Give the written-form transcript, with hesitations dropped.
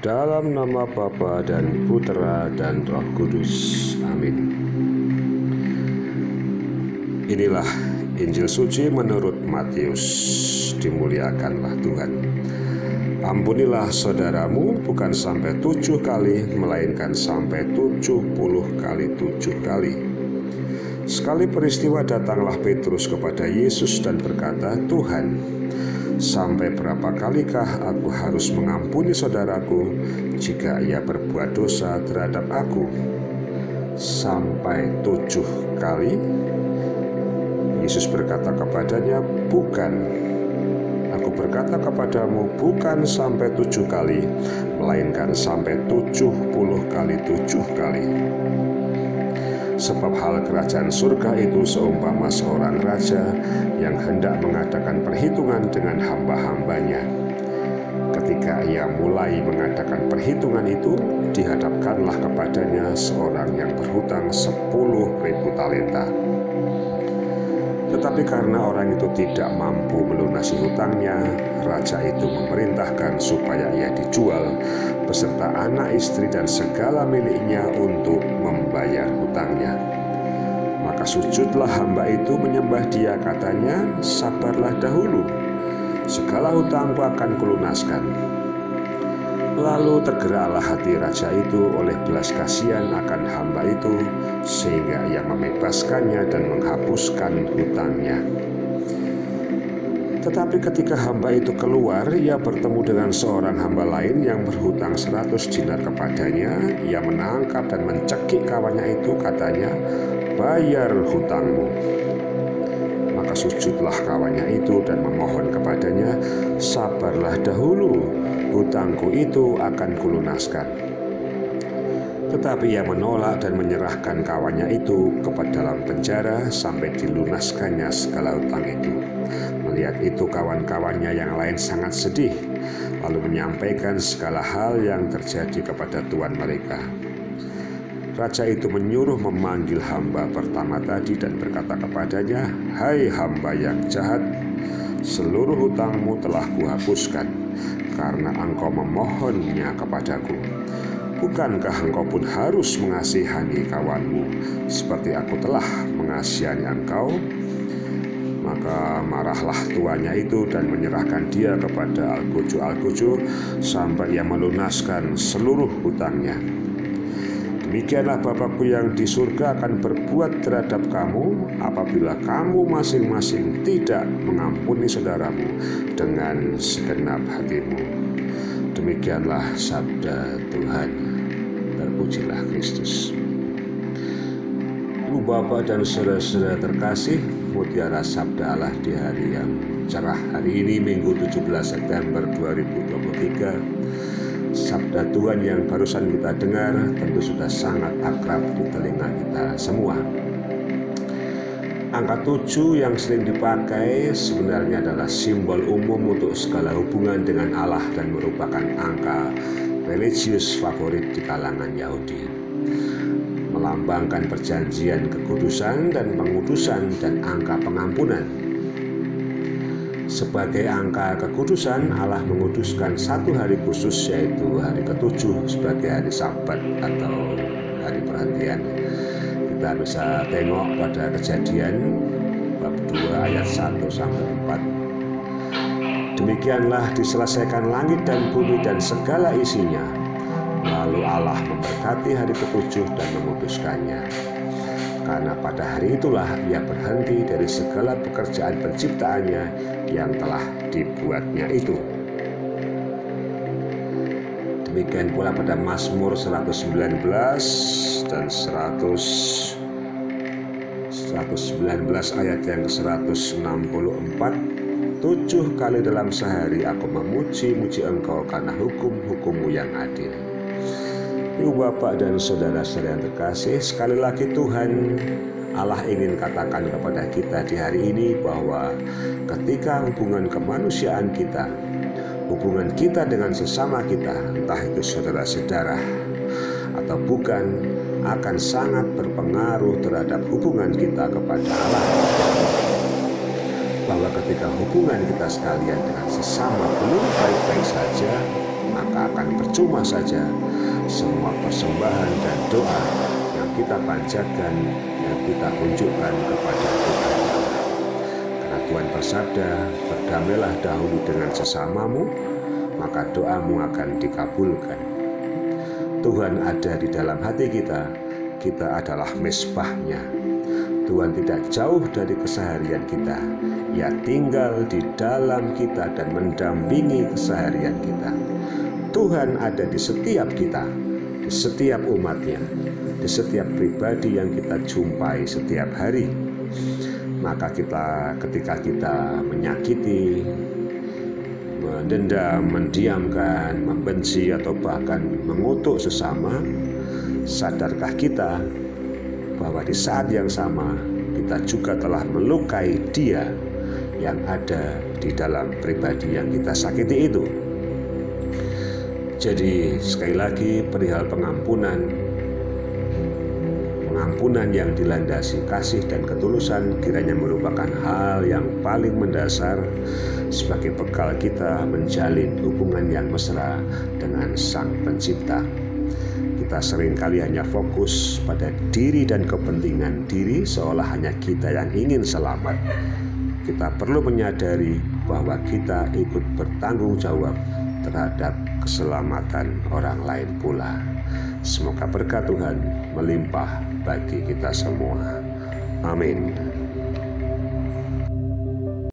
Dalam nama Bapa dan Putera dan Roh Kudus. Amin. Inilah Injil suci menurut Matius. Dimuliakanlah Tuhan. Ampunilah saudaramu bukan sampai 7 kali, melainkan sampai 70 kali 7 kali. Sekali peristiwa datanglah Petrus kepada Yesus dan berkata, "Tuhan, sampai berapa kalikah aku harus mengampuni saudaraku jika ia berbuat dosa terhadap aku? Sampai 7 kali?" Yesus berkata kepadanya, "Bukan. Aku berkata kepadamu, bukan sampai 7 kali, melainkan sampai 70 kali 7 kali. Sebab hal kerajaan surga itu seumpama seorang raja yang hendak mengadakan perhitungan dengan hamba-hambanya. Ketika ia mulai mengadakan perhitungan itu, dihadapkanlah kepadanya seorang yang berhutang 10.000 talenta. Tetapi karena orang itu tidak mampu melunasi hutangnya, raja itu memerintahkan supaya ia dijual beserta anak istri dan segala miliknya untuk membayar hutangnya. Maka sujudlah hamba itu menyembah dia, katanya, 'Sabarlah dahulu, segala hutangku akan kulunaskan.' Lalu tergeraklah hati raja itu oleh belas kasihan akan hamba itu, sehingga ia membebaskannya dan menghapuskan hutangnya. Tetapi ketika hamba itu keluar, ia bertemu dengan seorang hamba lain yang berhutang 100 dinar kepadanya. Ia menangkap dan mencekik kawannya itu, katanya, 'Bayar hutangmu.' Maka sujudlah kawannya itu dan memohon kepadanya, 'Sabarlah dahulu, hutangku itu akan kulunaskan.' Tetapi ia menolak dan menyerahkan kawannya itu ke dalam penjara sampai dilunaskannya segala hutang itu. Melihat itu kawan-kawannya yang lain sangat sedih, lalu menyampaikan segala hal yang terjadi kepada tuan mereka. Raja itu menyuruh memanggil hamba pertama tadi dan berkata kepadanya, 'Hai hamba yang jahat, seluruh hutangmu telah kuhapuskan karena engkau memohonnya kepadaku. Bukankah engkau pun harus mengasihani kawanmu seperti aku telah mengasihani engkau?' Maka marahlah tuannya itu dan menyerahkan dia kepada algojo-algojo sampai ia melunaskan seluruh hutangnya. Demikianlah Bapakku yang di surga akan berbuat terhadap kamu apabila kamu masing-masing tidak mengampuni saudaramu dengan segenap hatimu." Demikianlah sabda Tuhan. Terpujilah Kristus. Ibu Bapak dan saudara-saudara terkasih, mutiara sabda Allah di hari yang cerah hari ini, Minggu 17 September 2023. Sabda Tuhan yang barusan kita dengar tentu sudah sangat akrab di telinga kita semua. Angka 7 yang sering dipakai sebenarnya adalah simbol umum untuk segala hubungan dengan Allah dan merupakan angka religius favorit di kalangan Yahudi. Melambangkan perjanjian kekudusan dan pengudusan dan angka pengampunan. Sebagai angka kekudusan, Allah menguduskan satu hari khusus, yaitu hari ke-7 sebagai hari Sabat atau hari perhentian. Kita bisa tengok pada Kejadian bab 2 ayat 1 sampai 4. Demikianlah diselesaikan langit dan bumi dan segala isinya. Lalu Allah memberkati hari ke-7 dan menguduskannya. Karena pada hari itulah ia berhenti dari segala pekerjaan penciptaannya yang telah dibuatnya itu. Demikian pula pada Mazmur 119 dan 119 ayat yang ke-164. 7 kali dalam sehari aku memuji-muji engkau karena hukum-hukummu yang adil. Ibu Bapak dan saudara-saudara yang terkasih, sekali lagi Tuhan Allah ingin katakan kepada kita di hari ini bahwa ketika hubungan kemanusiaan kita, hubungan kita dengan sesama kita, entah itu saudara-saudara atau bukan, akan sangat berpengaruh terhadap hubungan kita kepada Allah. Bahwa ketika hubungan kita sekalian dengan sesama belum baik-baik saja, maka akan percuma saja semua persembahan dan doa yang kita panjatkan, yang kita unjukkan kepada Tuhan. Karena Tuhan bersabda, berdamailah dahulu dengan sesamamu, maka doamu akan dikabulkan. Tuhan ada di dalam hati kita, kita adalah mezbahnya. Tuhan tidak jauh dari keseharian kita. Ia tinggal di dalam kita dan mendampingi keseharian kita. Tuhan ada di setiap kita, di setiap umatnya, di setiap pribadi yang kita jumpai setiap hari. Maka ketika kita menyakiti, mendendam, mendiamkan, membenci, atau bahkan mengutuk sesama, sadarkah kita bahwa di saat yang sama kita juga telah melukai dia yang ada di dalam pribadi yang kita sakiti itu. Jadi sekali lagi, perihal pengampunan yang dilandasi kasih dan ketulusan kiranya merupakan hal yang paling mendasar sebagai bekal kita menjalin hubungan yang mesra dengan Sang Pencipta. Kita seringkali hanya fokus pada diri dan kepentingan diri, seolah hanya kita yang ingin selamat. Kita perlu menyadari bahwa kita ikut bertanggung jawab terhadap keselamatan orang lain pula. Semoga berkat Tuhan melimpah bagi kita semua. Amin.